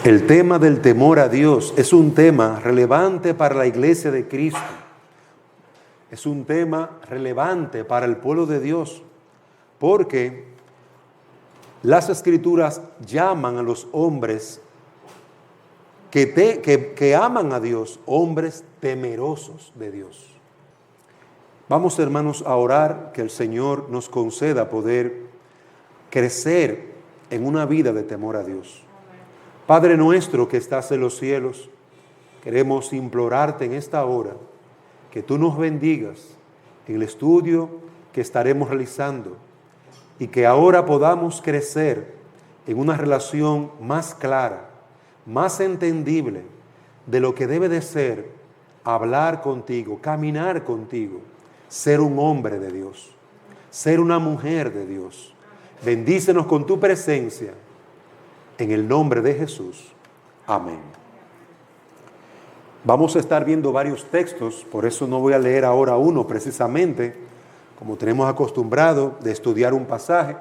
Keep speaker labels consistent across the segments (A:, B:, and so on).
A: El tema del temor a Dios es un tema relevante para la iglesia de Cristo. Es un tema relevante para el pueblo de Dios, porque las Escrituras llaman a los hombres que aman a Dios, hombres temerosos de Dios. Vamos, hermanos, a orar que el Señor nos conceda poder crecer en una vida de temor a Dios. Padre nuestro que estás en los cielos, queremos implorarte en esta hora que tú nos bendigas en el estudio que estaremos realizando y que ahora podamos crecer en una relación más clara, más entendible de lo que debe de ser hablar contigo, caminar contigo, ser un hombre de Dios, ser una mujer de Dios. Bendícenos con tu presencia, en el nombre de Jesús. Amén. Vamos a estar viendo varios textos, por eso no voy a leer ahora uno precisamente, como tenemos acostumbrado de estudiar un pasaje,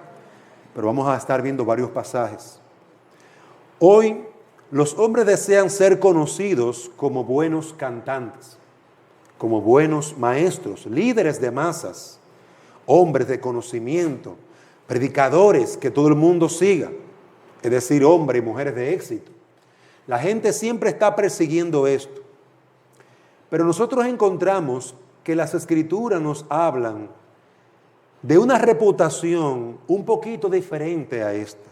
A: pero vamos a estar viendo varios pasajes. Hoy, los hombres desean ser conocidos como buenos cantantes, como buenos maestros, líderes de masas, hombres de conocimiento, predicadores que todo el mundo siga, es decir, hombres y mujeres de éxito. La gente siempre está persiguiendo esto. Pero nosotros encontramos que las Escrituras nos hablan de una reputación un poquito diferente a esta.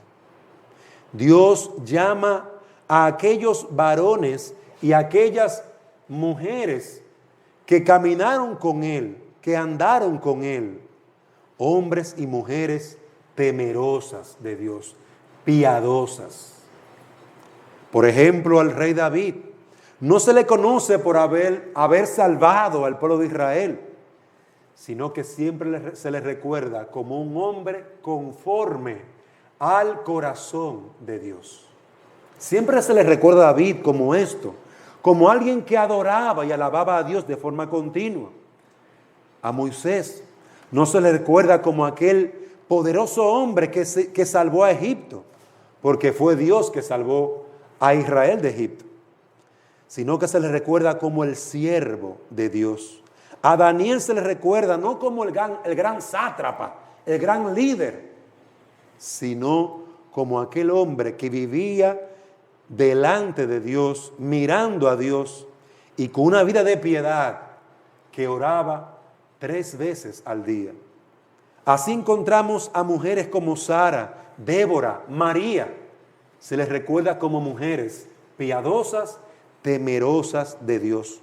A: Dios llama a aquellos varones y a aquellas mujeres que caminaron con Él, que andaron con Él, hombres y mujeres temerosas de Dios, piadosas. Por ejemplo, al rey David no se le conoce por haber salvado al pueblo de Israel, sino que siempre se le recuerda como un hombre conforme al corazón de Dios. Siempre se le recuerda a David como esto, como alguien que adoraba y alababa a Dios de forma continua. A Moisés no se le recuerda como aquel poderoso hombre que salvó a Egipto, porque fue Dios que salvó a Israel de Egipto, sino que se le recuerda como el siervo de Dios. A Daniel se le recuerda no como el gran sátrapa, el gran líder, sino como aquel hombre que vivía delante de Dios, mirando a Dios y con una vida de piedad, que oraba 3 veces al día. Así encontramos a mujeres como Sara, Débora, María. Se les recuerda como mujeres piadosas, temerosas de Dios.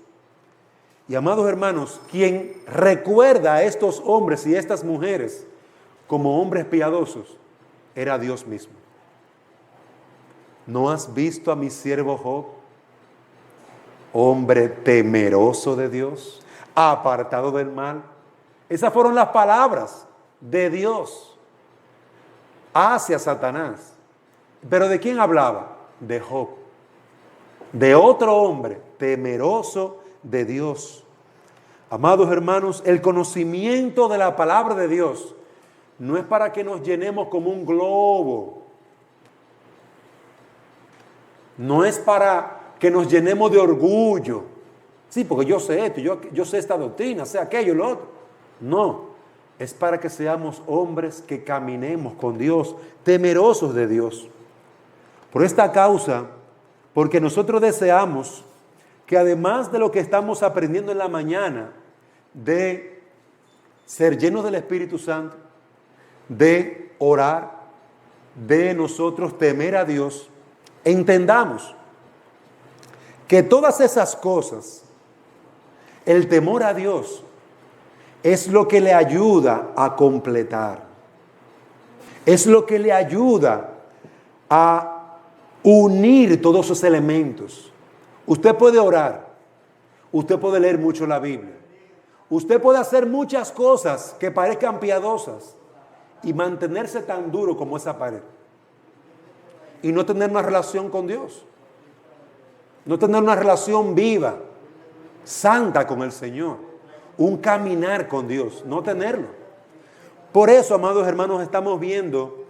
A: Y amados hermanos, quien recuerda a estos hombres y estas mujeres como hombres piadosos, era Dios mismo. ¿No has visto a mi siervo Job? Hombre temeroso de Dios, apartado del mal. Esas fueron las palabras de Dios hacia Satanás. ¿Pero de quién hablaba? De Job, de otro hombre temeroso de Dios. Amados hermanos, el conocimiento de la palabra de Dios no es para que nos llenemos como un globo, no es para que nos llenemos de orgullo. Sí, porque yo sé esto, yo sé esta doctrina, sé aquello, lo otro. No, es para que seamos hombres que caminemos con Dios, temerosos de Dios. Por esta causa, porque nosotros deseamos que además de lo que estamos aprendiendo en la mañana, de ser llenos del Espíritu Santo, de orar, de nosotros temer a Dios, entendamos que todas esas cosas, el temor a Dios, es lo que le ayuda a completar, es lo que le ayuda a unir todos esos elementos. Usted puede orar, usted puede leer mucho la Biblia, usted puede hacer muchas cosas que parezcan piadosas y mantenerse tan duro como esa pared y no tener una relación con Dios, no tener una relación viva, santa con el Señor, un caminar con Dios, no tenerlo. Por eso, amados hermanos, estamos viendo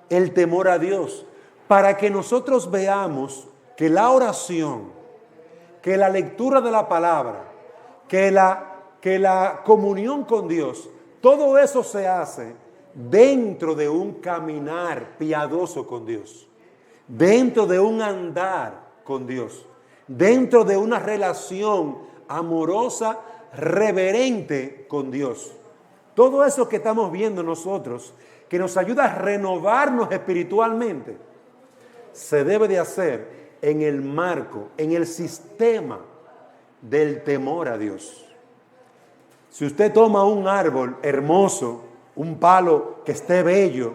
A: el temor a Dios, para que nosotros veamos que la oración, que la lectura de la palabra, que la comunión con Dios, todo eso se hace dentro de un caminar piadoso con Dios, dentro de un andar con Dios, dentro de una relación amorosa, reverente con Dios. Todo eso que estamos viendo nosotros, que nos ayuda a renovarnos espiritualmente, se debe de hacer en el marco, en el sistema del temor a Dios. Si usted toma un árbol hermoso, un palo que esté bello,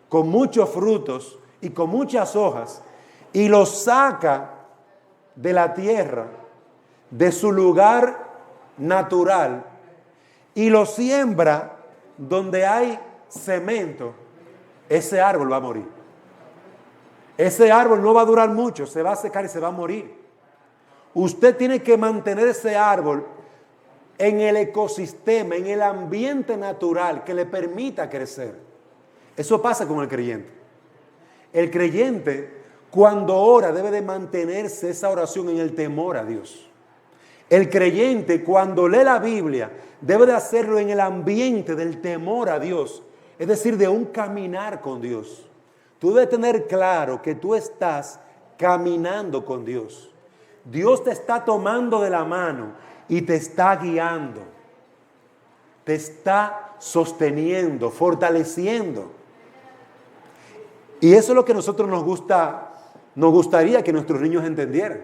A: con muchos frutos y con muchas hojas, y lo saca de la tierra, de su lugar natural, y lo siembra donde hay cemento, ese árbol va a morir. Ese árbol no va a durar mucho, se va a secar y se va a morir. Usted tiene que mantener ese árbol en el ecosistema, en el ambiente natural que le permita crecer. Eso pasa con el creyente. El creyente, cuando ora, debe de mantenerse esa oración en el temor a Dios. El creyente, cuando lee la Biblia, debe de hacerlo en el ambiente del temor a Dios, es decir, de un caminar con Dios. Tú debes tener claro que tú estás caminando con Dios. Dios te está tomando de la mano y te está guiando. Te está sosteniendo, fortaleciendo. Y eso es lo que a nosotros nos gustaría que nuestros niños entendieran.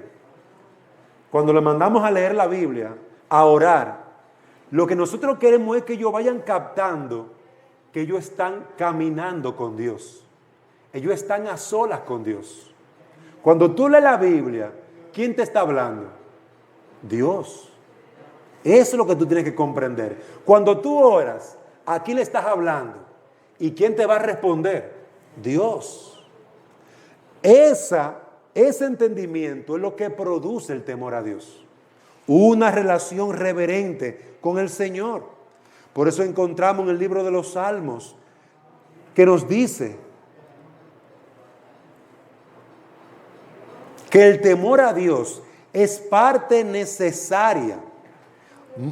A: Cuando le mandamos a leer la Biblia, a orar, lo que nosotros queremos es que ellos vayan captando que ellos están caminando con Dios. Ellos están a solas con Dios. Cuando tú lees la Biblia, ¿quién te está hablando? Dios. Eso es lo que tú tienes que comprender. Cuando tú oras, ¿a quién le estás hablando? ¿Y quién te va a responder? Dios. Ese entendimiento es lo que produce el temor a Dios. Una relación reverente con el Señor. Por eso encontramos en el libro de los Salmos que nos dice que el temor a Dios es parte necesaria,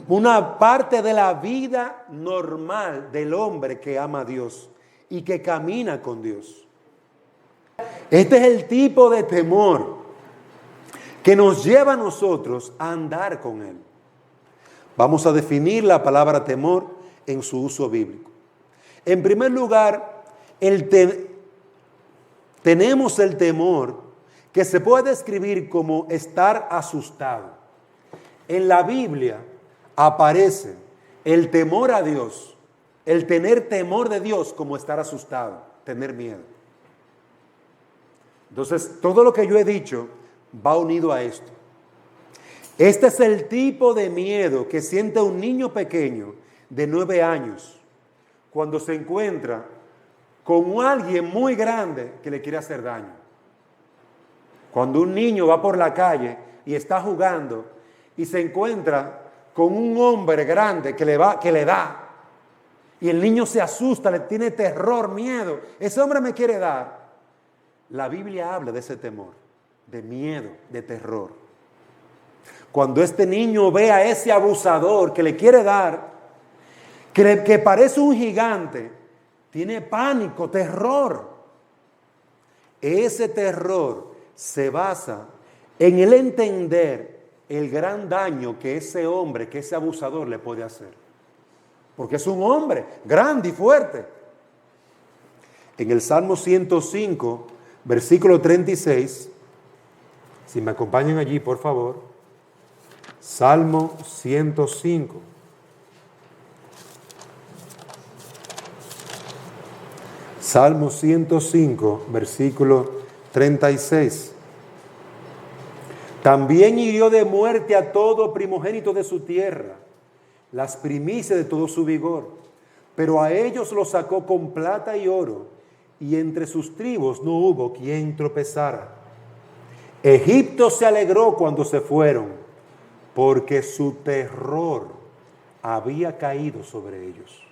A: una parte de la vida normal del hombre que ama a Dios y que camina con Dios. Este es el tipo de temor que nos lleva a nosotros a andar con Él. Vamos a definir la palabra temor en su uso bíblico. En primer lugar, tenemos el temor que se puede describir como estar asustado. En la Biblia aparece el temor a Dios, el tener temor de Dios como estar asustado, tener miedo. Entonces, todo lo que yo he dicho va unido a esto. Este es el tipo de miedo que siente un niño pequeño de 9 años cuando se encuentra con alguien muy grande que le quiere hacer daño. Cuando un niño va por la calle y está jugando y se encuentra con un hombre grande que le da, y el niño se asusta, le tiene terror, miedo, ese hombre me quiere dar. La Biblia habla de ese temor, de miedo, de terror. Cuando este niño ve a ese abusador que le quiere dar, que parece un gigante, tiene pánico, terror. Ese terror se basa en el entender el gran daño que ese hombre, que ese abusador le puede hacer. Porque es un hombre grande y fuerte. En el Salmo 105, versículo 36, si me acompañan allí, por favor. Salmo 105. Salmo 105, versículo 36. También hirió de muerte a todo primogénito de su tierra, las primicias de todo su vigor, pero a ellos los sacó con plata y oro, y entre sus tribus no hubo quien tropezara. Egipto se alegró cuando se fueron, porque su terror había caído sobre ellos.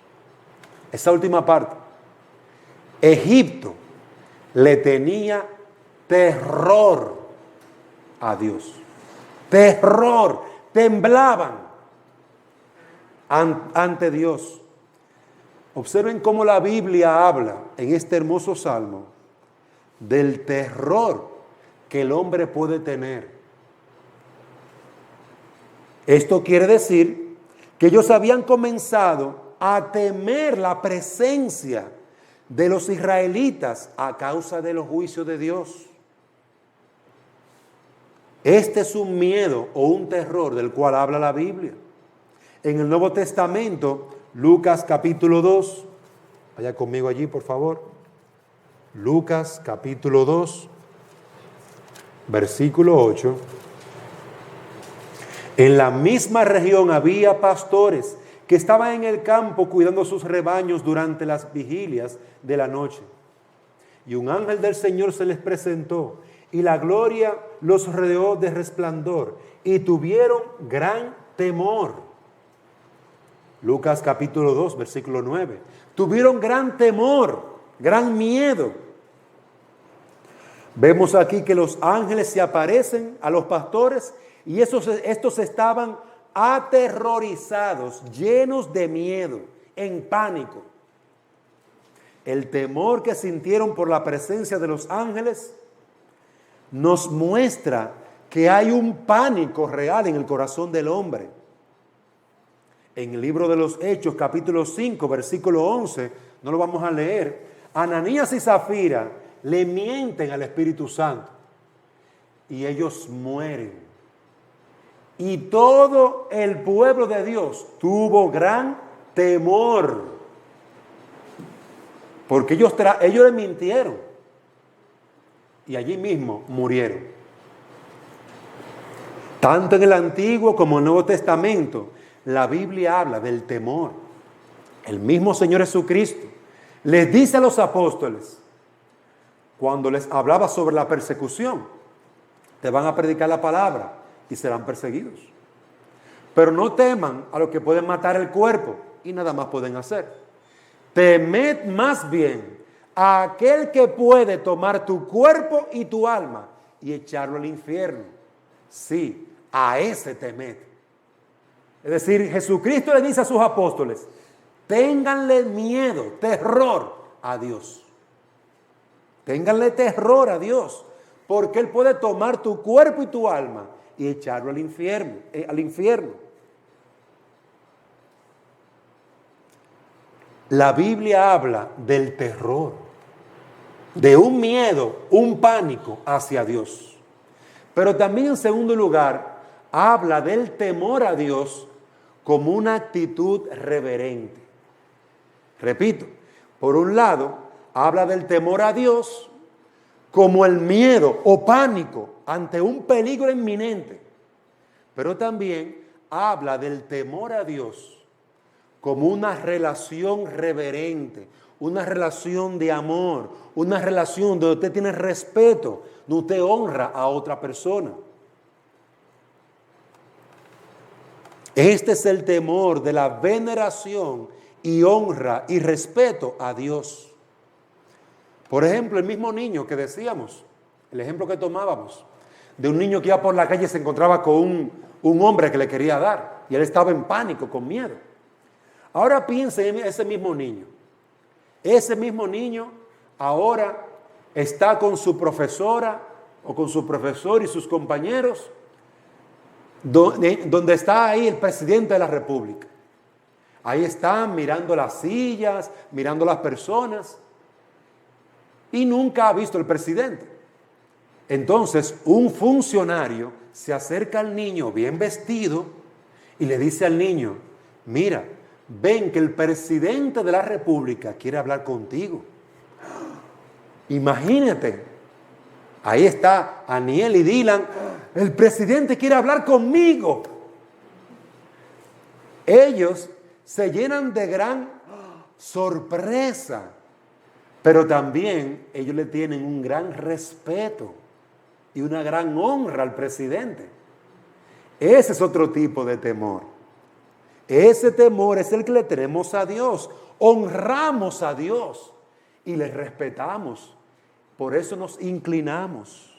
A: Esa última parte. Egipto le tenía terror a Dios. Terror, temblaban ante Dios. Observen cómo la Biblia habla en este hermoso salmo del terror que el hombre puede tener. Esto quiere decir que ellos habían comenzado a temer la presencia de los israelitas a causa de los juicios de Dios. Este es un miedo o un terror del cual habla la Biblia. En el Nuevo Testamento, Lucas capítulo 2, vaya conmigo allí por favor. Lucas capítulo 2, versículo 8. En la misma región había pastores que estaban en el campo cuidando sus rebaños durante las vigilias de la noche. Y un ángel del Señor se les presentó, y la gloria los rodeó de resplandor, y tuvieron gran temor. Lucas capítulo 2, versículo 9. Tuvieron gran temor, gran miedo. Vemos aquí que los ángeles se aparecen a los pastores y estos estaban aterrorizados, llenos de miedo, en pánico. El temor que sintieron por la presencia de los ángeles nos muestra que hay un pánico real en el corazón del hombre. En el libro de los Hechos, capítulo 5, versículo 11, no lo vamos a leer, Ananías y Zafira le mienten al Espíritu Santo y ellos mueren. Y todo el pueblo de Dios tuvo gran temor, porque ellos le mintieron y allí mismo murieron. Tanto en el Antiguo como en el Nuevo Testamento, la Biblia habla del temor. El mismo Señor Jesucristo les dice a los apóstoles, cuando les hablaba sobre la persecución, te van a predicar la palabra y serán perseguidos. Pero no teman a los que pueden matar el cuerpo y nada más pueden hacer. Temed más bien a aquel que puede tomar tu cuerpo y tu alma y echarlo al infierno. Sí, a ese temed. Es decir, Jesucristo le dice a sus apóstoles, ténganle miedo, terror a Dios. Ténganle terror a Dios, porque Él puede tomar tu cuerpo y tu alma y echarlo al infierno. La Biblia habla del terror, de un miedo, un pánico hacia Dios. Pero también en segundo lugar, habla del temor a Dios como una actitud reverente. Repito, por un lado, habla del temor a Dios como el miedo o pánico ante un peligro inminente, pero también habla del temor a Dios como una relación reverente, una relación de amor, una relación donde usted tiene respeto, donde usted honra a otra persona. Este es el temor de la veneración y honra y respeto a Dios. Por ejemplo, el mismo niño que decíamos, el ejemplo que tomábamos, de un niño que iba por la calle y se encontraba con un hombre que le quería dar, y él estaba en pánico, con miedo. Ahora piense en ese mismo niño. Ese mismo niño ahora está con su profesora o con su profesor y sus compañeros, donde está ahí el presidente de la República. Ahí están mirando las sillas, mirando las personas, y nunca ha visto al presidente. Entonces, un funcionario se acerca al niño bien vestido y le dice al niño, mira, ven que el presidente de la República quiere hablar contigo. Imagínate, ahí está Aniel y Dylan, el presidente quiere hablar conmigo. Ellos se llenan de gran sorpresa, pero también ellos le tienen un gran respeto y una gran honra al presidente. Ese es otro tipo de temor. Ese temor es el que le tenemos a Dios. Honramos a Dios y le respetamos. Por eso nos inclinamos.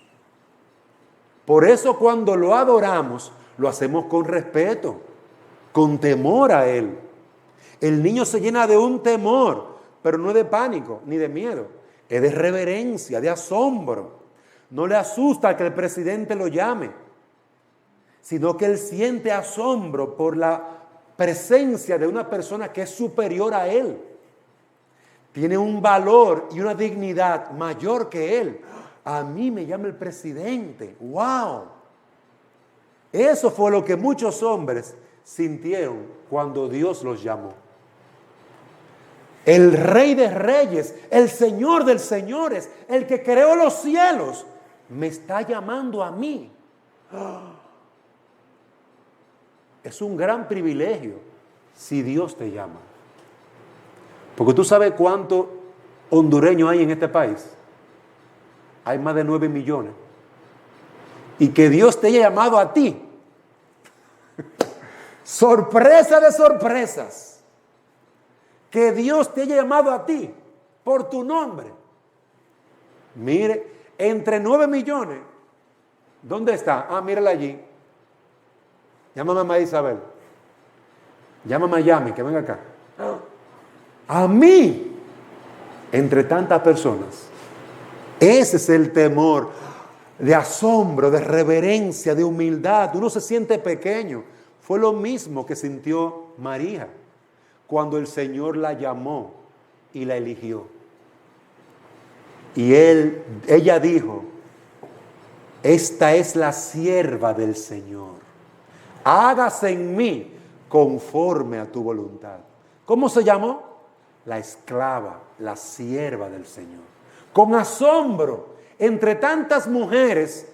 A: Por eso cuando lo adoramos, lo hacemos con respeto, con temor a Él. El niño se llena de un temor, pero no es de pánico ni de miedo, es de reverencia, de asombro. No le asusta que el presidente lo llame, sino que él siente asombro por la presencia de una persona que es superior a él. Tiene un valor y una dignidad mayor que él. A mí me llama el presidente. ¡Wow! Eso fue lo que muchos hombres sintieron cuando Dios los llamó. El Rey de Reyes, el Señor de Señores, el que creó los cielos, me está llamando a mí. Es un gran privilegio si Dios te llama. Porque tú sabes cuántos hondureños hay en este país. Hay más de 9 millones. Y que Dios te haya llamado a ti. Sorpresa de sorpresas. Que Dios te haya llamado a ti por tu nombre. Mire, entre 9 millones, ¿dónde está? Ah, mírala allí. Llama a mamá Isabel. Llama a Miami, que venga acá. A mí, entre tantas personas. Ese es el temor de asombro, de reverencia, de humildad. Uno se siente pequeño. Fue lo mismo que sintió María cuando el Señor la llamó y la eligió. Y ella dijo, esta es la sierva del Señor. Hágase en mí conforme a tu voluntad. ¿Cómo se llamó? La esclava, la sierva del Señor. Con asombro, entre tantas mujeres,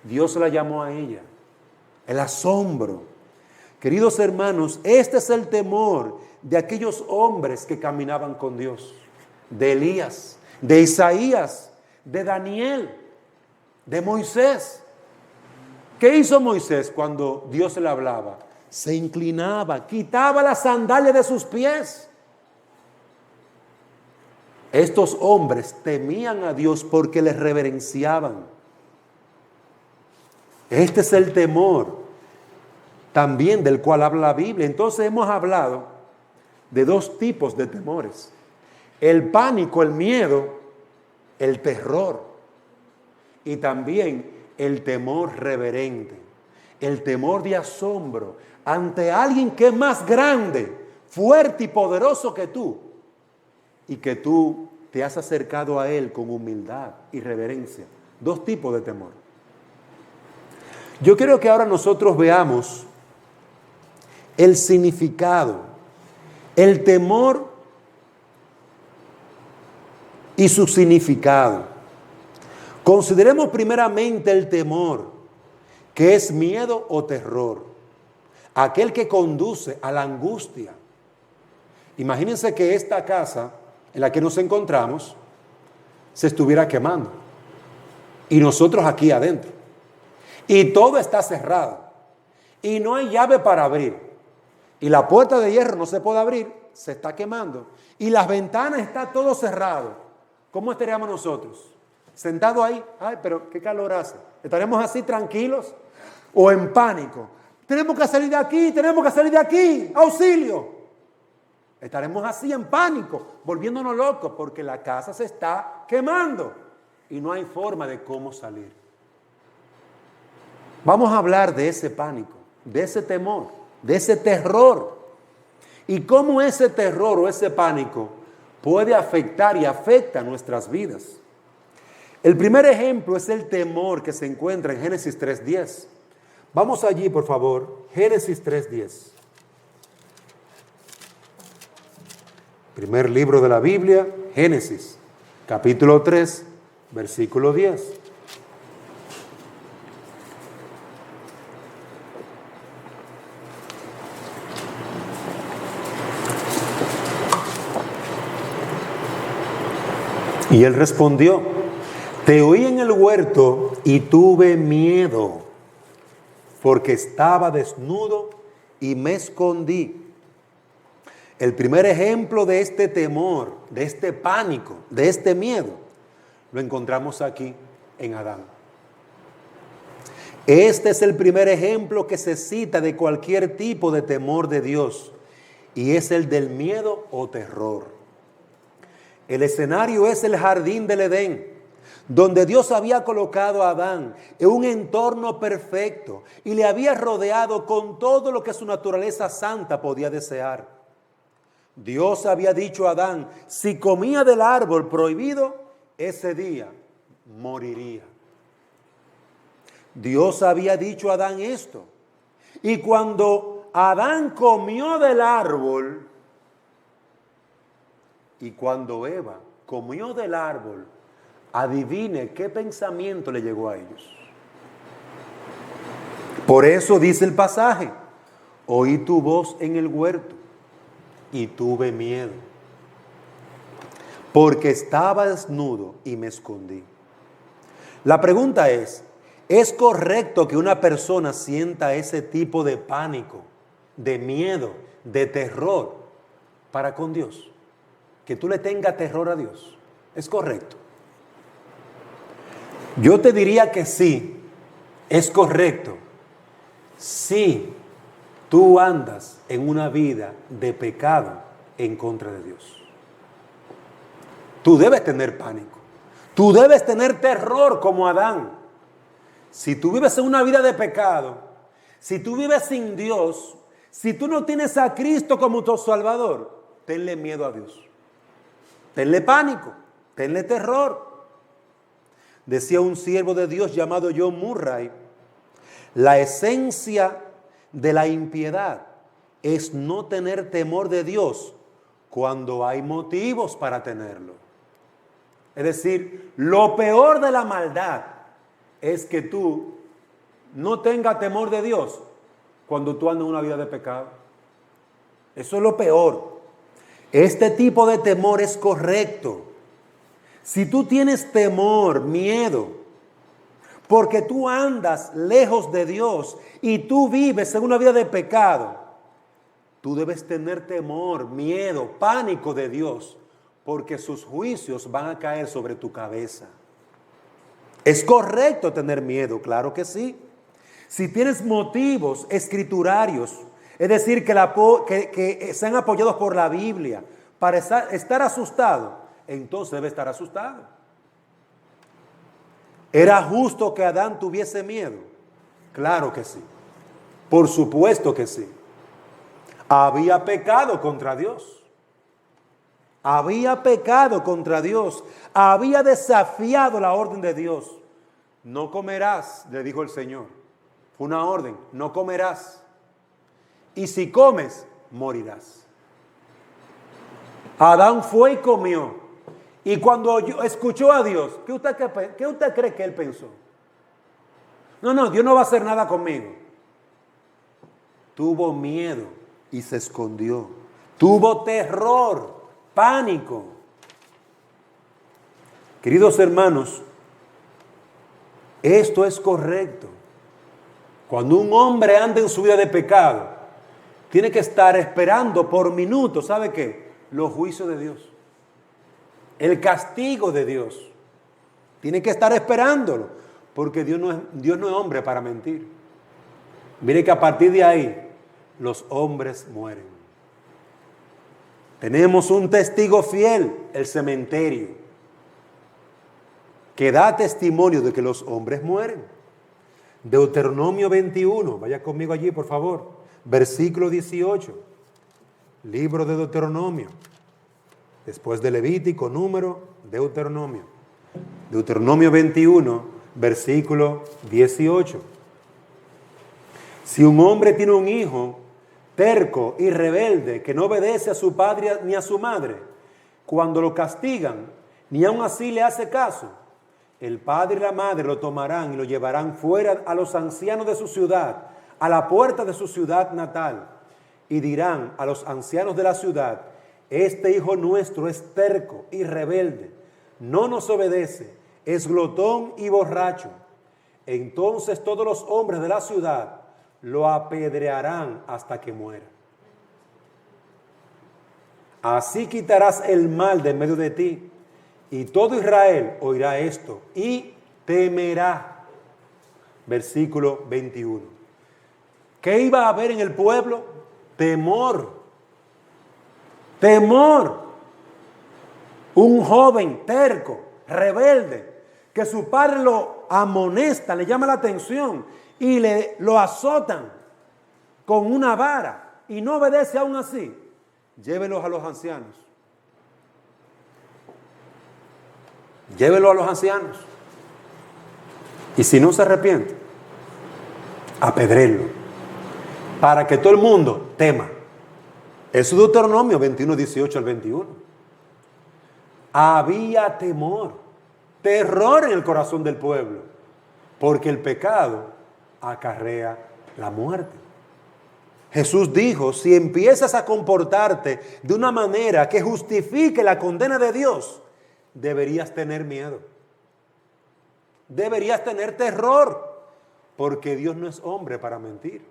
A: Dios la llamó a ella. El asombro. Queridos hermanos, este es el temor de aquellos hombres que caminaban con Dios. De Elías, de Isaías, de Daniel, de Moisés. ¿Qué hizo Moisés cuando Dios le hablaba? Se inclinaba, quitaba las sandalias de sus pies. Estos hombres temían a Dios porque les reverenciaban. Este es el temor también del cual habla la Biblia. Entonces hemos hablado de dos tipos de temores. El pánico, el miedo, el terror. Y también el temor reverente, el temor de asombro ante alguien que es más grande, fuerte y poderoso que tú. Y que tú te has acercado a Él con humildad y reverencia. Dos tipos de temor. Yo quiero que ahora nosotros veamos el significado, el temor y su significado. Consideremos primeramente el temor, que es miedo o terror, aquel que conduce a la angustia. Imagínense que esta casa en la que nos encontramos se estuviera quemando y nosotros aquí adentro y todo está cerrado y no hay llave para abrir y la puerta de hierro no se puede abrir, se está quemando y las ventanas está todo cerrado. ¿Cómo estaríamos nosotros? Sentados ahí, ay, pero qué calor hace. ¿Estaremos así tranquilos o en pánico? Tenemos que salir de aquí, tenemos que salir de aquí, auxilio. Estaremos así en pánico, volviéndonos locos porque la casa se está quemando y no hay forma de cómo salir. Vamos a hablar de ese pánico, de ese temor, de ese terror y cómo ese terror o ese pánico puede afectar y afecta nuestras vidas. El primer ejemplo es el temor que se encuentra en Génesis 3:10. Vamos allí, por favor, Génesis 3:10. Primer libro de la Biblia, Génesis, capítulo 3, versículo 10. Y él respondió, te oí en el huerto y tuve miedo, porque estaba desnudo y me escondí. El primer ejemplo de este temor, de este pánico, de este miedo, lo encontramos aquí en Adán. Este es el primer ejemplo que se cita de cualquier tipo de temor de Dios, y es el del miedo o terror. El escenario es el jardín del Edén, donde Dios había colocado a Adán en un entorno perfecto y le había rodeado con todo lo que su naturaleza santa podía desear. Dios había dicho a Adán, si comía del árbol prohibido, ese día moriría. Dios había dicho a Adán esto. Y cuando Adán comió del árbol, y cuando Eva comió del árbol, adivine qué pensamiento le llegó a ellos. Por eso dice el pasaje, oí tu voz en el huerto y tuve miedo, porque estaba desnudo y me escondí. La pregunta ¿es correcto que una persona sienta ese tipo de pánico, de miedo, de terror para con Dios? Que tú le tengas terror a Dios. ¿Es correcto? Yo te diría que sí, es correcto. Si tú andas en una vida de pecado en contra de Dios. Tú debes tener pánico. Tú debes tener terror como Adán. Si tú vives en una vida de pecado, si tú vives sin Dios, si tú no tienes a Cristo como tu Salvador, tenle miedo a Dios. Tenle pánico, tenle terror. Decía un siervo de Dios llamado John Murray, la esencia de la impiedad es no tener temor de Dios cuando hay motivos para tenerlo. Es decir, lo peor de la maldad es que tú no tengas temor de Dios cuando tú andas en una vida de pecado. Eso es lo peor. Este tipo de temor es correcto. Si tú tienes temor, miedo, porque tú andas lejos de Dios y tú vives en una vida de pecado, tú debes tener temor, miedo, pánico de Dios, porque sus juicios van a caer sobre tu cabeza. ¿Es correcto tener miedo? Claro que sí. Si tienes motivos escriturarios, es decir, que sean apoyados por la Biblia para estar asustado, entonces debe estar asustado. ¿Era justo que Adán tuviese miedo? Claro que sí. Por supuesto que sí. Había pecado contra Dios. Había pecado contra Dios. Había desafiado la orden de Dios. No comerás, le dijo el Señor. Fue una orden, no comerás. Y si comes, morirás. Adán fue y comió. Y cuando escuchó a Dios, ¿qué usted cree que él pensó? No, Dios no va a hacer nada conmigo. Tuvo miedo y se escondió. Tuvo terror, pánico. Queridos hermanos, esto es correcto. Cuando un hombre anda en su vida de pecado, tiene que estar esperando por minutos, ¿sabe qué? Los juicios de Dios. El castigo de Dios. Tiene que estar esperándolo, porque Dios no es hombre para mentir. Mire que a partir de ahí, los hombres mueren. Tenemos un testigo fiel, el cementerio, que da testimonio de que los hombres mueren. Deuteronomio 21, vaya conmigo allí por favor, versículo 18, libro de Deuteronomio, después de Levítico, Número, Deuteronomio. Deuteronomio 21, versículo 18. Si un hombre tiene un hijo terco y rebelde que no obedece a su padre ni a su madre, cuando lo castigan, ni aun así le hace caso, el padre y la madre lo tomarán y lo llevarán fuera a los ancianos de su ciudad, a la puerta de su ciudad natal, y dirán a los ancianos de la ciudad: este hijo nuestro es terco y rebelde, no nos obedece, es glotón y borracho. Entonces todos los hombres de la ciudad lo apedrearán hasta que muera. Así quitarás el mal de en medio de ti, y todo Israel oirá esto y temerá. versículo 21. ¿Qué iba a haber en el pueblo? Temor. Temor. Un joven terco, rebelde, que su padre lo amonesta, le llama la atención y lo azotan con una vara y no obedece aún así. Llévelos a los ancianos. Llévelo a los ancianos. Y si no se arrepiente, apedréenlo, para que todo el mundo tema. Eso es Deuteronomio 21, 18 al 21. Había temor, terror en el corazón del pueblo, porque el pecado acarrea la muerte. Jesús dijo, si empiezas a comportarte de una manera que justifique la condena de Dios, deberías tener miedo. Deberías tener terror, porque Dios no es hombre para mentir.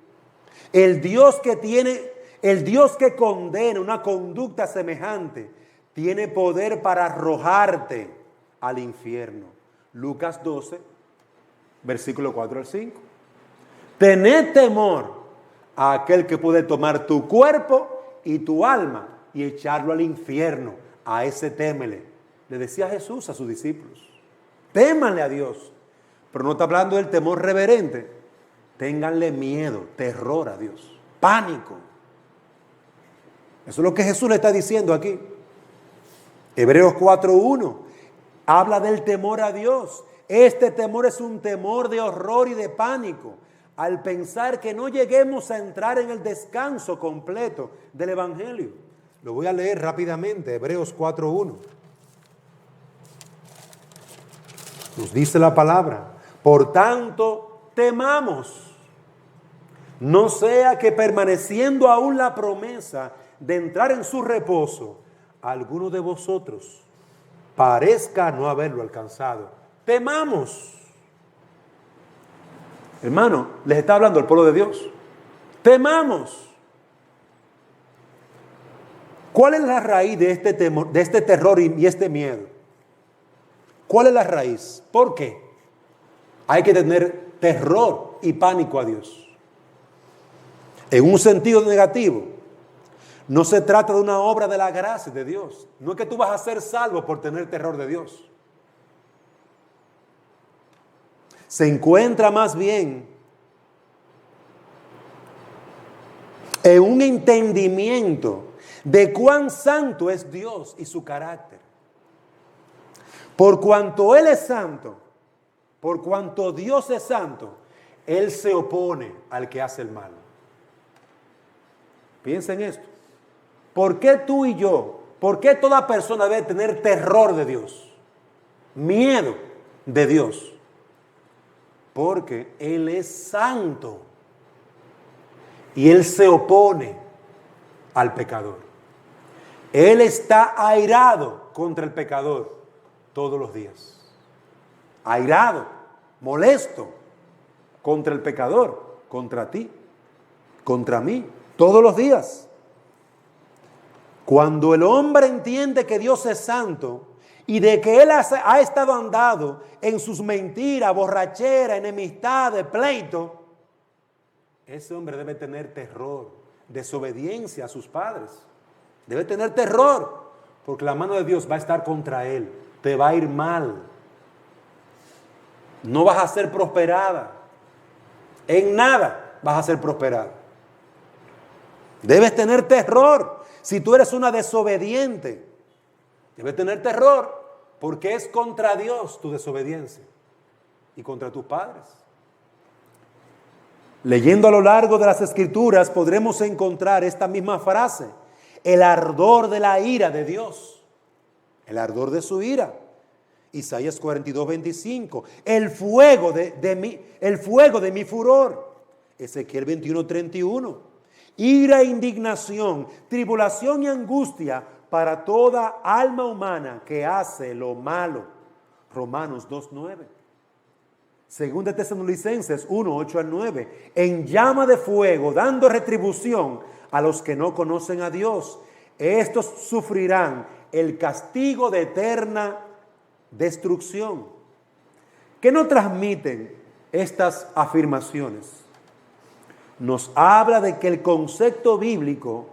A: El Dios que condena una conducta semejante, tiene poder para arrojarte al infierno. Lucas 12, versículo 4 al 5. Tened temor a aquel que puede tomar tu cuerpo y tu alma y echarlo al infierno. A ese témele. Le decía Jesús a sus discípulos. Témanle a Dios. Pero no está hablando del temor reverente. Ténganle miedo, terror a Dios. Pánico. Eso es lo que Jesús le está diciendo aquí. Hebreos 4:1 habla del temor a Dios. Este temor es un temor de horror y de pánico al pensar que no lleguemos a entrar en el descanso completo del Evangelio. Lo voy a leer rápidamente, Hebreos 4:1. Nos dice la palabra, por tanto, temamos, no sea que permaneciendo aún la promesa de entrar en su reposo, alguno de vosotros parezca no haberlo alcanzado. Temamos. Hermano, les está hablando el pueblo de Dios. Temamos. ¿Cuál es la raíz de este temor, de este terror y este miedo? ¿Cuál es la raíz? ¿Por qué? Hay que tener terror y pánico a Dios. En un sentido negativo, no se trata de una obra de la gracia de Dios. No es que tú vas a ser salvo por tener terror de Dios. Se encuentra más bien en un entendimiento de cuán santo es Dios y su carácter. Por cuanto Él es santo, por cuanto Dios es santo, Él se opone al que hace el mal. Piensa en esto. ¿Por qué tú y yo, por qué toda persona debe tener terror de Dios? Miedo de Dios. Porque Él es santo. Y Él se opone al pecador. Él está airado contra el pecador todos los días. Airado, molesto contra el pecador, contra ti, contra mí, todos los días. Cuando el hombre entiende que Dios es santo y de que Él ha estado andado en sus mentiras, borrachera, enemistades, pleito, ese hombre debe tener terror, desobediencia a sus padres. Debe tener terror, porque la mano de Dios va a estar contra él. Te va a ir mal. No vas a ser prosperada. En nada vas a ser prosperada. Debes tener terror. Si tú eres una desobediente, debes tener terror, porque es contra Dios tu desobediencia y contra tus padres. Leyendo a lo largo de las Escrituras podremos encontrar esta misma frase: el ardor de la ira de Dios, el ardor de su ira. Isaías 42:25, el fuego de mi furor. Ezequiel 21:31, ira e indignación, tribulación y angustia para toda alma humana que hace lo malo. Romanos 2:9. Según de Tesalonicenses 1:8 al 9, en llama de fuego, dando retribución a los que no conocen a Dios. Estos sufrirán el castigo de eterna destrucción. ¿Qué nos transmiten estas afirmaciones, nos habla de que el concepto bíblico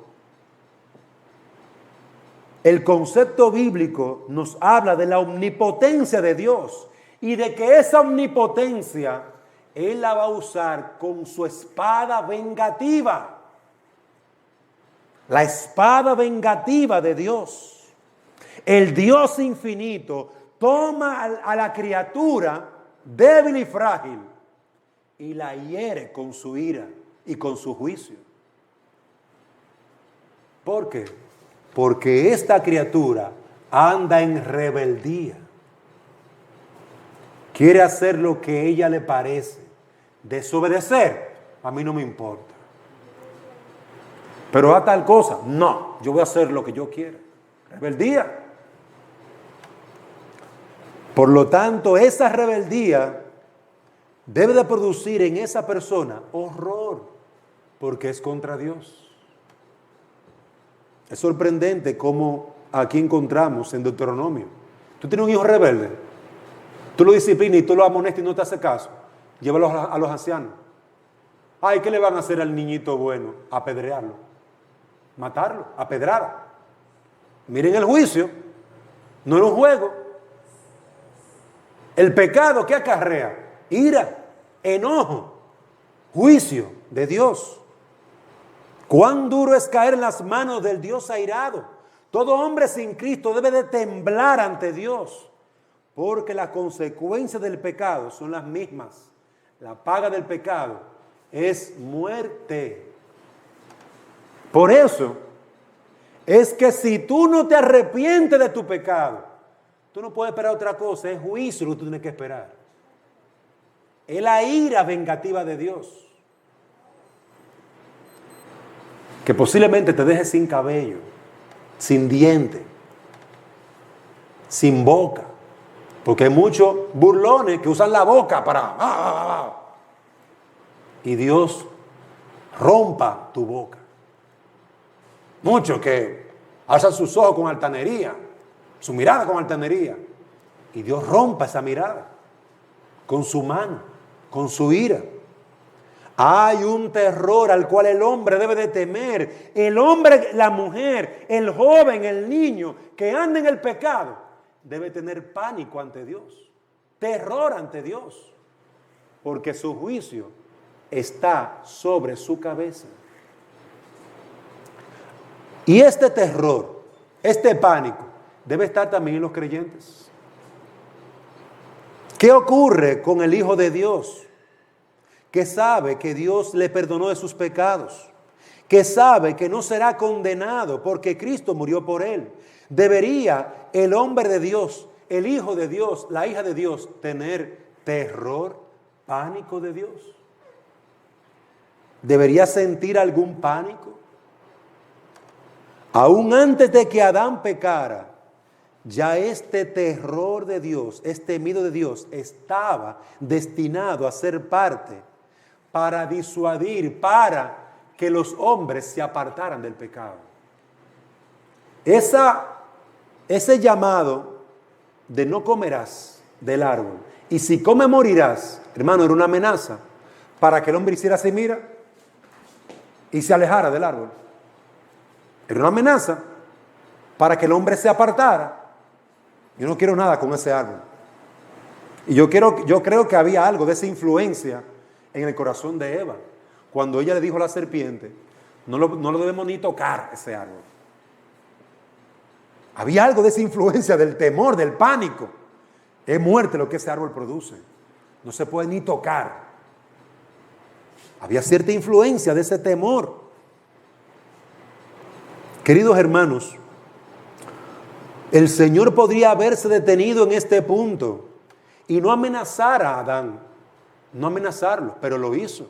A: nos habla de la omnipotencia de Dios y de que esa omnipotencia Él la va a usar con su espada vengativa. La espada vengativa de Dios. El Dios infinito toma a la criatura débil y frágil y la hiere con su ira y con su juicio. ¿Por qué? Porque esta criatura anda en rebeldía. Quiere hacer lo que a ella le parece. Desobedecer, a mí no me importa. Pero a tal cosa, no, yo voy a hacer lo que yo quiera. Rebeldía. Por lo tanto, esa rebeldía debe de producir en esa persona horror, porque es contra Dios. Es sorprendente cómo aquí encontramos en Deuteronomio. Tú tienes un hijo rebelde, tú lo disciplinas y tú lo amonestas y no te hace caso. Llévalo a los ancianos. Ay, ¿qué le van a hacer al niñito bueno? Apedrearlo, matarlo, a pedrada. Miren el juicio, no es un juego. El pecado, ¿qué acarrea? Ira, enojo, juicio de Dios. Cuán duro es caer en las manos del Dios airado. Todo hombre sin Cristo debe de temblar ante Dios, porque las consecuencias del pecado son las mismas. La paga del pecado es muerte. Por eso es que si tú no te arrepientes de tu pecado, tú no puedes esperar otra cosa, es juicio lo que tú tienes que esperar. Es la ira vengativa de Dios. Que posiblemente te deje sin cabello, sin diente, sin boca. Porque hay muchos burlones que usan la boca para... Y Dios rompa tu boca. Muchos que alzan sus ojos con altanería, su mirada con altanería. Y Dios rompa esa mirada con su mano, con su ira. Hay un terror al cual el hombre debe de temer. El hombre, la mujer, el joven, el niño que anda en el pecado debe tener pánico ante Dios, terror ante Dios, porque su juicio está sobre su cabeza. Y este terror, este pánico, debe estar también en los creyentes. ¿Qué ocurre con el Hijo de Dios? Que sabe que Dios le perdonó de sus pecados, que sabe que no será condenado porque Cristo murió por él. ¿Debería el hombre de Dios, el Hijo de Dios, la hija de Dios, tener terror, pánico de Dios? ¿Debería sentir algún pánico? Aún antes de que Adán pecara, ya este terror de Dios, este miedo de Dios estaba destinado a ser parte para disuadir, para que los hombres se apartaran del pecado. Ese llamado de no comerás del árbol y si comes morirás, hermano, era una amenaza para que el hombre hiciera así, mira, y se alejara del árbol. Era una amenaza para que el hombre se apartara. Yo no quiero nada con ese árbol. Y yo creo que había algo de esa influencia en el corazón de Eva. Cuando ella le dijo a la serpiente, no lo debemos ni tocar ese árbol. Había algo de esa influencia del temor, del pánico. Es muerte lo que ese árbol produce. No se puede ni tocar. Había cierta influencia de ese temor. Queridos hermanos, el Señor podría haberse detenido en este punto y no amenazar a Adán, no amenazarlo, pero lo hizo.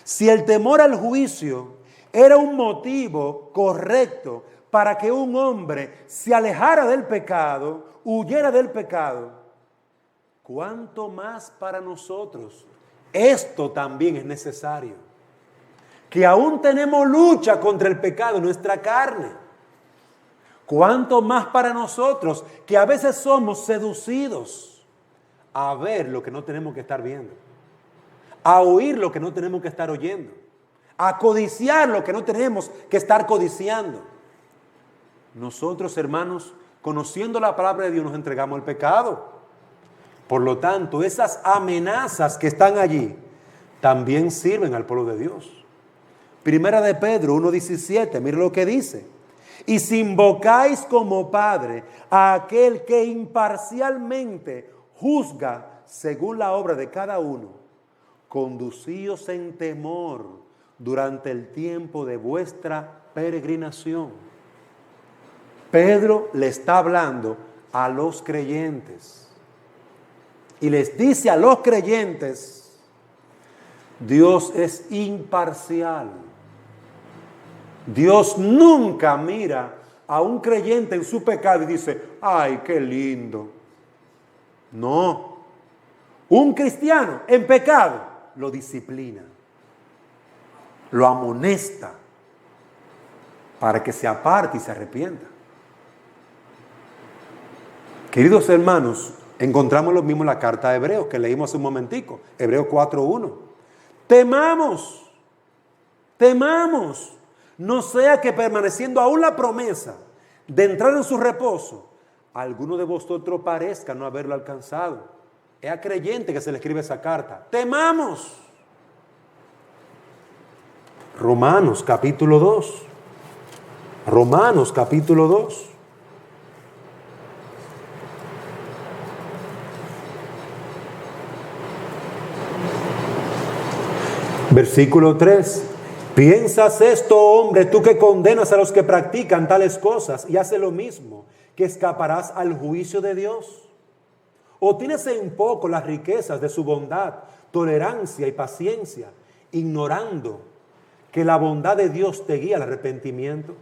A: Si el temor al juicio era un motivo correcto para que un hombre se alejara del pecado, huyera del pecado, ¿cuánto más para nosotros? Esto también es necesario. Que aún tenemos lucha contra el pecado en nuestra carne. ¿Cuánto más para nosotros que a veces somos seducidos a ver lo que no tenemos que estar viendo? a oír lo que no tenemos que estar oyendo, a codiciar lo que no tenemos que estar codiciando. Nosotros, hermanos, conociendo la palabra de Dios, nos entregamos al pecado. Por lo tanto, esas amenazas que están allí también sirven al pueblo de Dios. Primera de Pedro 1:17, mire lo que dice. Y si invocáis como Padre a aquel que imparcialmente juzga según la obra de cada uno, conducíos en temor durante el tiempo de vuestra peregrinación. Pedro le está hablando a los creyentes y les dice a los creyentes: Dios es imparcial. Dios nunca mira a un creyente en su pecado y dice: ¡ay, qué lindo! No. Un cristiano en pecado lo disciplina, lo amonesta para que se aparte y se arrepienta. Queridos hermanos, encontramos lo mismo en la carta de Hebreos que leímos hace un momentico, Hebreos 4:1. Temamos, no sea que permaneciendo aún la promesa de entrar en su reposo, alguno de vosotros parezca no haberlo alcanzado. Es a creyente que se le escribe esa carta. Temamos. Romanos capítulo 2. Romanos capítulo 2. Versículo 3. ¿Piensas esto, hombre, tú que condenas a los que practican tales cosas y haces lo mismo, que escaparás al juicio de Dios? ¿O tienes en poco las riquezas de su bondad, tolerancia y paciencia, ignorando que la bondad de Dios te guía al arrepentimiento?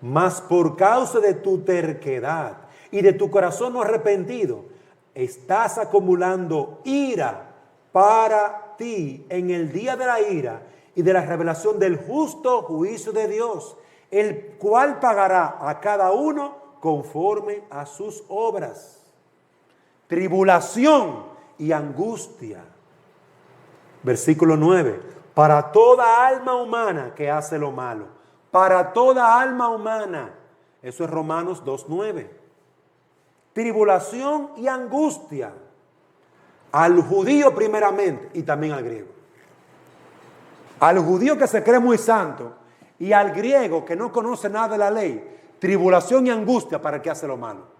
A: Mas por causa de tu terquedad y de tu corazón no arrepentido, estás acumulando ira para ti en el día de la ira y de la revelación del justo juicio de Dios, el cual pagará a cada uno conforme a sus obras. Tribulación y angustia. Versículo 9. Para toda alma humana que hace lo malo. Para toda alma humana. Eso es Romanos 2:9. Tribulación y angustia. Al judío primeramente y también al griego. Al judío que se cree muy santo y al griego que no conoce nada de la ley, tribulación y angustia para el que hace lo malo.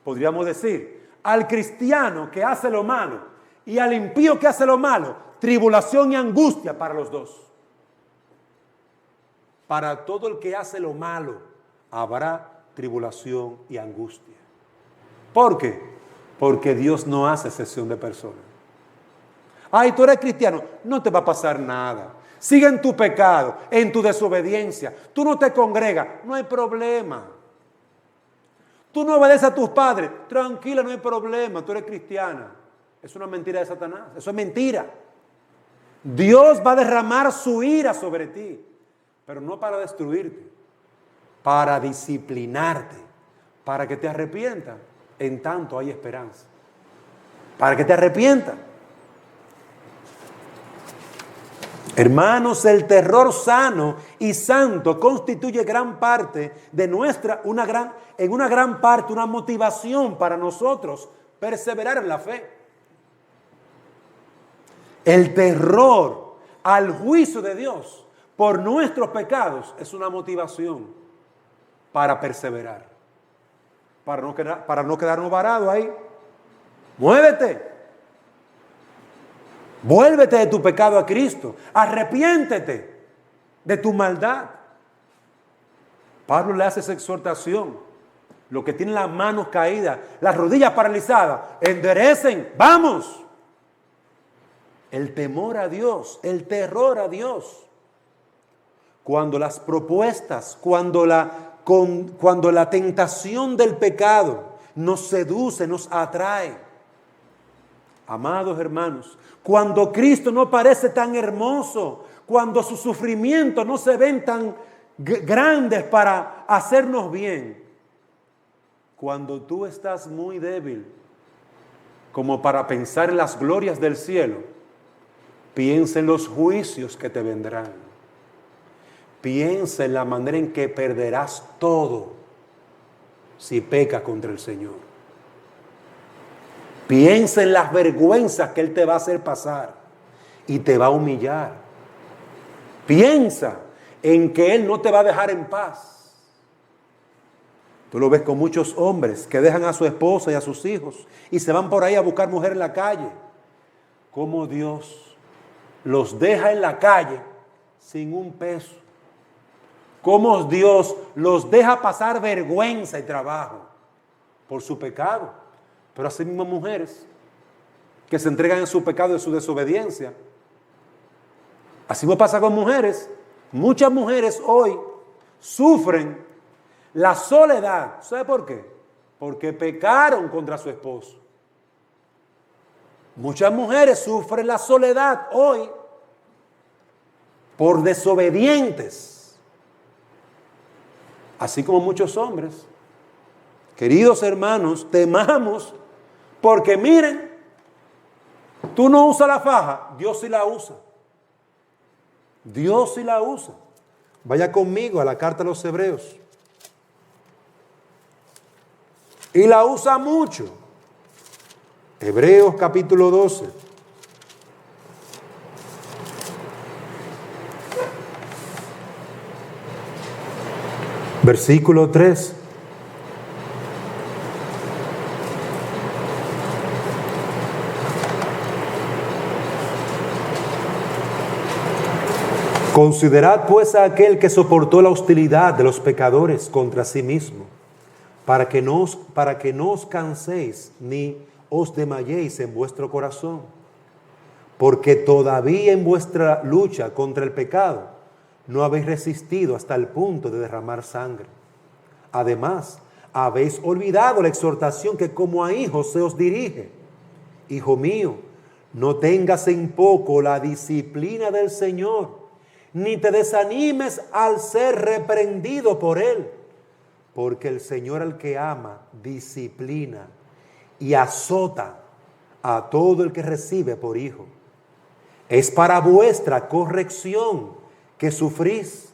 A: Podríamos decir, al cristiano que hace lo malo y al impío que hace lo malo, tribulación y angustia para los dos. Para todo el que hace lo malo habrá tribulación y angustia. ¿Por qué? Porque Dios no hace excepción de personas. Ay, tú eres cristiano, no te va a pasar nada. Sigue en tu pecado, en tu desobediencia. Tú no te congregas, no hay problema. Tú no obedeces a tus padres, tranquila, no hay problema, tú eres cristiana. Es una mentira de Satanás, eso es mentira. Dios va a derramar su ira sobre ti, pero no para destruirte, para disciplinarte, para que te arrepientas. En tanto hay esperanza. Para que te arrepientas. Hermanos, el terror sano y santo constituye gran parte de en una gran parte una motivación para nosotros perseverar en la fe. El terror al juicio de Dios por nuestros pecados es una motivación para perseverar, para no quedarnos varados ahí. Muévete. Vuélvete de tu pecado a Cristo. Arrepiéntete de tu maldad. Pablo le hace esa exhortación. Los que tienen las manos caídas, las rodillas paralizadas, enderecen, vamos. El temor a Dios, el terror a Dios. Cuando las propuestas, cuando la tentación del pecado nos seduce, nos atrae. Amados hermanos, cuando Cristo no parece tan hermoso, cuando sus sufrimientos no se ven tan grandes para hacernos bien, cuando tú estás muy débil, como para pensar en las glorias del cielo, piensa en los juicios que te vendrán. Piensa en la manera en que perderás todo si pecas contra el Señor. Piensa en las vergüenzas que Él te va a hacer pasar y te va a humillar. Piensa en que Él no te va a dejar en paz. Tú lo ves con muchos hombres que dejan a su esposa y a sus hijos y se van por ahí a buscar mujer en la calle. Cómo Dios los deja en la calle sin un peso. Cómo Dios los deja pasar vergüenza y trabajo por su pecado. Pero así mismo mujeres que se entregan en su pecado y en su desobediencia. Así mismo pasa con mujeres. Muchas mujeres hoy sufren la soledad. ¿Sabe por qué? Porque pecaron contra su esposo. Muchas mujeres sufren la soledad hoy por desobedientes. Así como muchos hombres. Queridos hermanos, temamos porque miren, tú no usas la faja, Dios sí la usa. Dios sí la usa. Vaya conmigo a la carta a los Hebreos. Y la usa mucho. Hebreos capítulo 12. Versículo 3. Considerad pues a aquel que soportó la hostilidad de los pecadores contra sí mismo, para que no os canséis ni os desmayéis en vuestro corazón, porque todavía en vuestra lucha contra el pecado no habéis resistido hasta el punto de derramar sangre. Además, habéis olvidado la exhortación que como a hijos se os dirige. Hijo mío, no tengas en poco la disciplina del Señor, ni te desanimes al ser reprendido por Él, porque el Señor al que ama disciplina y azota a todo el que recibe por hijo. Es para vuestra corrección que sufrís.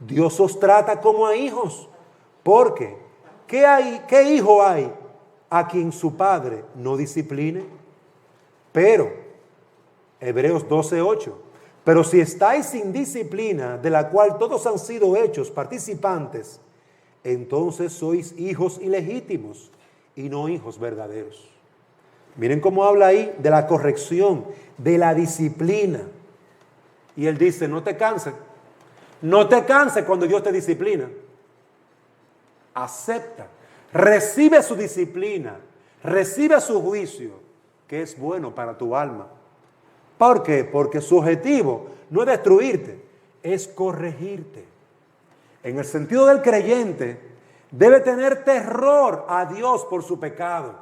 A: Dios os trata como a hijos, porque ¿qué hijo hay a quien su padre no discipline? Pero, Hebreos 12:8, pero si estáis sin disciplina, de la cual todos han sido hechos participantes, entonces sois hijos ilegítimos y no hijos verdaderos. Miren cómo habla ahí de la corrección, de la disciplina. Y él dice, no te canses. No te canses cuando Dios te disciplina. Acepta, recibe su disciplina, recibe su juicio, que es bueno para tu alma. ¿Por qué? Porque su objetivo no es destruirte, es corregirte. En el sentido del creyente, debe tener terror a Dios por su pecado.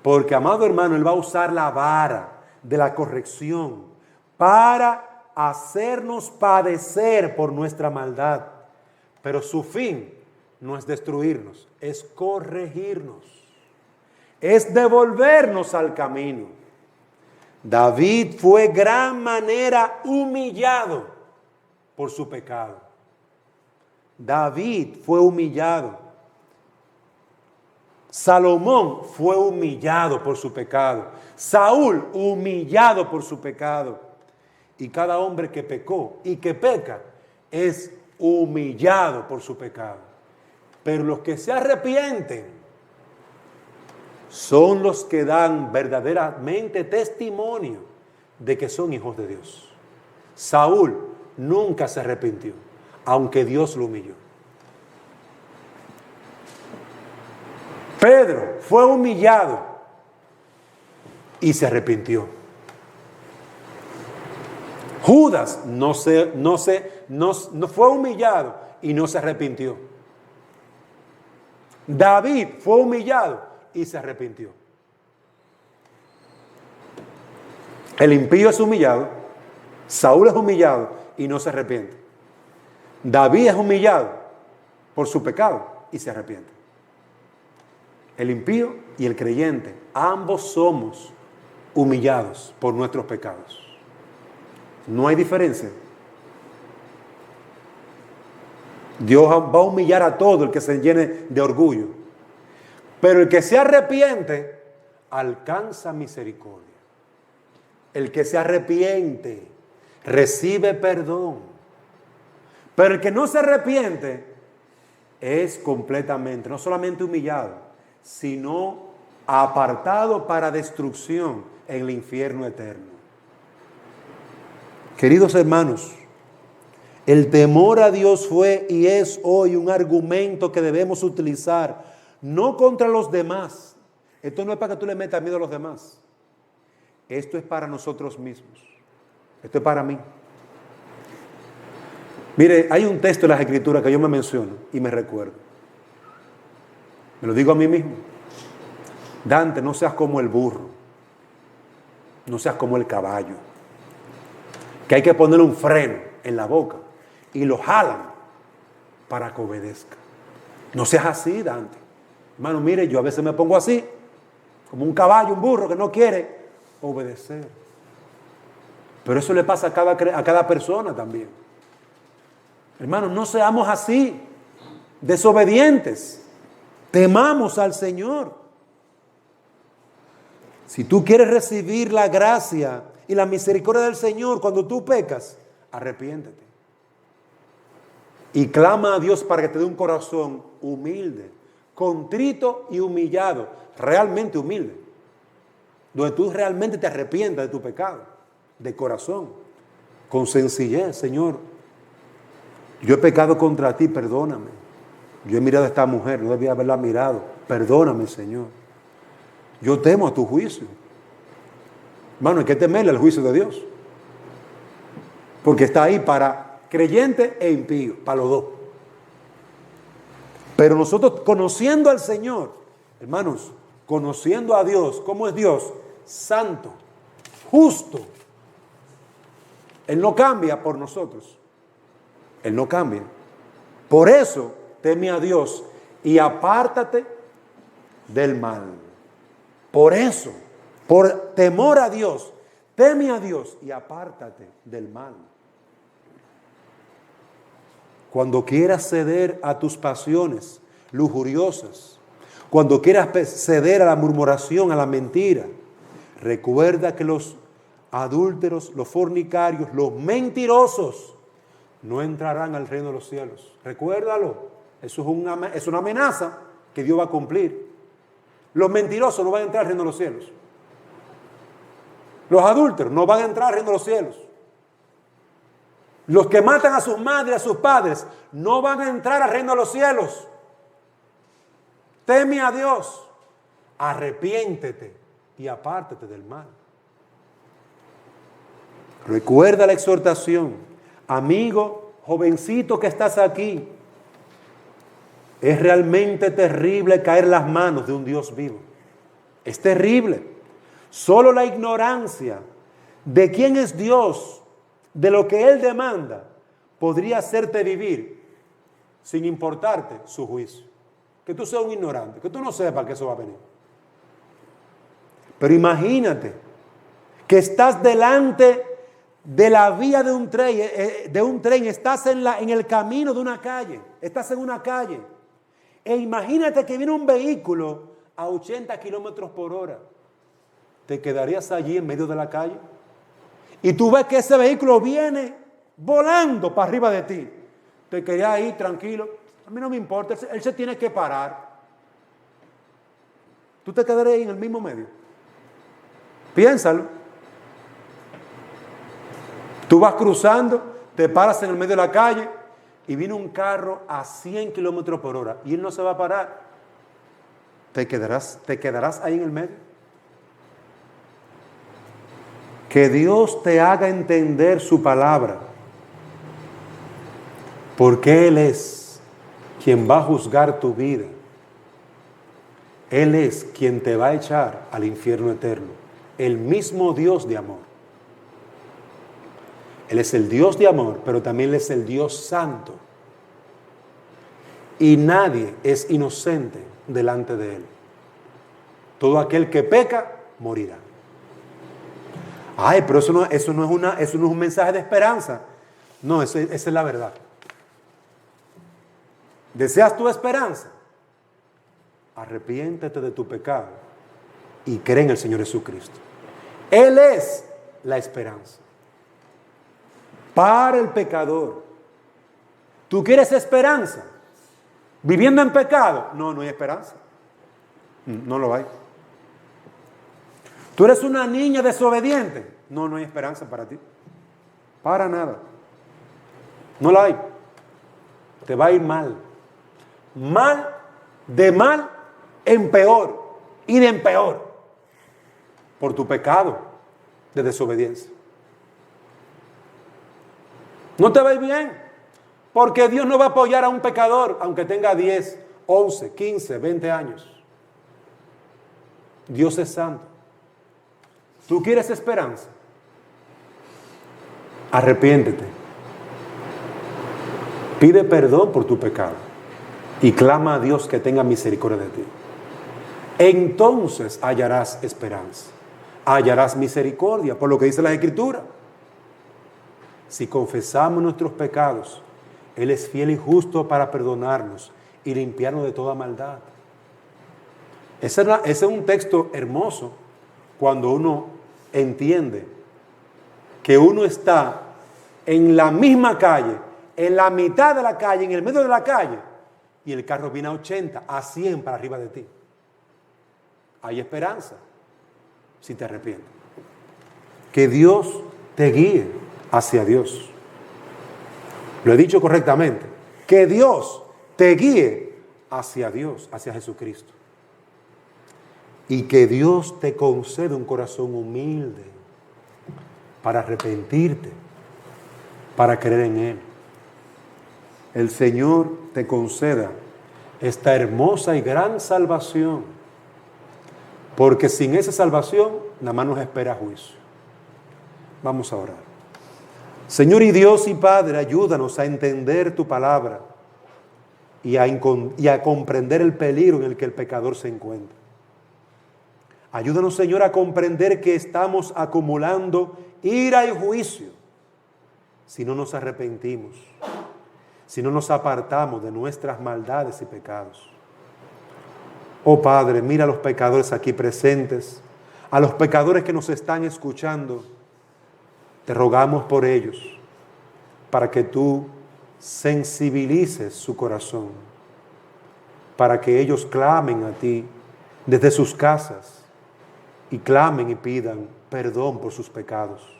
A: Porque, amado hermano, Él va a usar la vara de la corrección para hacernos padecer por nuestra maldad. Pero su fin no es destruirnos, es corregirnos, es devolvernos al camino. David fue gran manera humillado por su pecado. David fue humillado. Salomón fue humillado por su pecado. Saúl humillado por su pecado. Y cada hombre que pecó y que peca es humillado por su pecado. Pero los que se arrepienten son los que dan verdaderamente testimonio de que son hijos de Dios. Saúl nunca se arrepintió, aunque Dios lo humilló. Pedro fue humillado y se arrepintió. Judas no fue humillado y no se arrepintió. David fue humillado y se arrepintió. El impío es humillado, Saúl es humillado y no se arrepiente. David es humillado por su pecado y se arrepiente. El impío y el creyente, ambos somos humillados por nuestros pecados. No hay diferencia. Dios va a humillar a todo el que se llene de orgullo. Pero el que se arrepiente, alcanza misericordia. El que se arrepiente, recibe perdón. Pero el que no se arrepiente, es completamente, no solamente humillado, sino apartado para destrucción en el infierno eterno. Queridos hermanos, el temor a Dios fue y es hoy un argumento que debemos utilizar, no contra los demás. Esto no es para que tú le metas miedo a los demás. Esto es para nosotros mismos. Esto es para mí. Mire, hay un texto en las Escrituras que yo me menciono y me recuerdo. Me lo digo a mí mismo. Dante, no seas como el burro. No seas como el caballo. Que hay que ponerle un freno en la boca y lo jalan para que obedezca. No seas así, Dante. Hermano, mire, yo a veces me pongo así, como un caballo, un burro que no quiere obedecer. Pero eso le pasa a cada persona también. Hermanos, no seamos así, desobedientes. Temamos al Señor. Si tú quieres recibir la gracia y la misericordia del Señor cuando tú pecas, arrepiéntete. Y clama a Dios para que te dé un corazón humilde, contrito y humillado, realmente humilde. Donde tú realmente te arrepientas de tu pecado, de corazón, con sencillez. Señor, yo he pecado contra ti, perdóname. Yo he mirado a esta mujer, no debía haberla mirado. Perdóname, Señor. Yo temo a tu juicio. Hermano, hay que temerle al juicio de Dios. Porque está ahí para creyente e impío, para los dos. Pero nosotros conociendo al Señor, hermanos, conociendo a Dios, ¿cómo es Dios? Santo, justo. Él no cambia por nosotros. Él no cambia. Por eso, teme a Dios y apártate del mal. Por eso, por temor a Dios, teme a Dios y apártate del mal. Cuando quieras ceder a tus pasiones lujuriosas, cuando quieras ceder a la murmuración, a la mentira, recuerda que los adúlteros, los fornicarios, los mentirosos, no entrarán al reino de los cielos. Recuérdalo. Eso es una amenaza que Dios va a cumplir. Los mentirosos no van a entrar al reino de los cielos. Los adúlteros no van a entrar al reino de los cielos. Los que matan a sus madres y a sus padres no van a entrar al reino de los cielos. Teme a Dios, arrepiéntete y apártate del mal. Recuerda la exhortación. Amigo, jovencito que estás aquí, es realmente terrible caer en las manos de un Dios vivo. Es terrible. Solo la ignorancia de quién es Dios, de lo que Él demanda, podría hacerte vivir sin importarte su juicio. Que tú seas un ignorante, que tú no sepas que eso va a venir. Pero imagínate que estás delante de la vía de un tren, estás en el camino de una calle, estás en una calle, e imagínate que viene un vehículo a 80 kilómetros por hora. ¿Te quedarías allí en medio de la calle? Y tú ves que ese vehículo viene volando para arriba de ti. Te quedas ahí tranquilo. A mí no me importa, él se tiene que parar. ¿Tú te quedarías ahí en el mismo medio? Piénsalo. Tú vas cruzando, te paras en el medio de la calle y viene un carro a 100 kilómetros por hora y él no se va a parar. ¿Te quedarás ahí en el medio? Que Dios te haga entender su palabra, porque Él es quien va a juzgar tu vida. Él es quien te va a echar al infierno eterno. El mismo Dios de amor. Él es el Dios de amor, pero también Él es el Dios santo. Y nadie es inocente delante de Él. Todo aquel que peca, morirá. Ay, pero eso no es un mensaje de esperanza. No, esa es la verdad. ¿Deseas tu esperanza? Arrepiéntete de tu pecado y cree en el Señor Jesucristo. Él es la esperanza para el pecador. ¿Tú quieres esperanza viviendo en pecado? No, no hay esperanza. No lo hay. ¿Tú eres una niña desobediente? No, no hay esperanza para ti. Para nada. No la hay. Te va a ir mal. Mal en peor y de en peor por tu pecado de desobediencia. No te va a ir bien, porque Dios no va a apoyar a un pecador aunque tenga 10, 11, 15, 20 años. Dios es santo. ¿Tú quieres esperanza? Arrepiéntete. Pide perdón por tu pecado y clama a Dios que tenga misericordia de ti. Entonces hallarás esperanza, hallarás misericordia, por lo que dice la Escritura. Si confesamos nuestros pecados, Él es fiel y justo para perdonarnos y limpiarnos de toda maldad. Ese es un texto hermoso cuando uno entiende que uno está en la misma calle, en la mitad de la calle, en el medio de la calle, y el carro viene a 80, a 100 para arriba de ti. Hay esperanza si te arrepientes. Que Dios te guíe hacia Dios. Lo he dicho correctamente. Que Dios te guíe hacia Dios, hacia Jesucristo. Y que Dios te conceda un corazón humilde para arrepentirte, para creer en Él. El Señor te conceda esta hermosa y gran salvación, porque sin esa salvación nada más nos espera juicio. Vamos a orar. Señor y Dios y Padre, ayúdanos a entender tu palabra y a comprender el peligro en el que el pecador se encuentra. Ayúdanos, Señor, a comprender que estamos acumulando ira y juicio si no nos arrepentimos, si no nos apartamos de nuestras maldades y pecados. Oh Padre, mira a los pecadores aquí presentes, a los pecadores que nos están escuchando. Te rogamos por ellos, para que tú sensibilices su corazón, para que ellos clamen a ti desde sus casas y clamen y pidan perdón por sus pecados.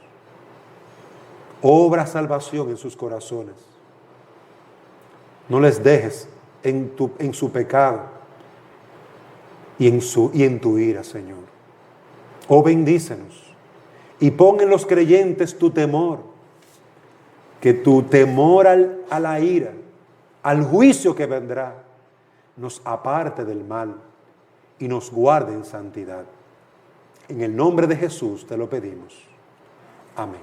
A: Obra salvación en sus corazones. No les dejes en su pecado y en tu ira, Señor. Oh, bendícenos y pon en los creyentes tu temor, que tu temor a la ira, al juicio que vendrá, nos aparte del mal y nos guarde en santidad. En el nombre de Jesús te lo pedimos. Amén.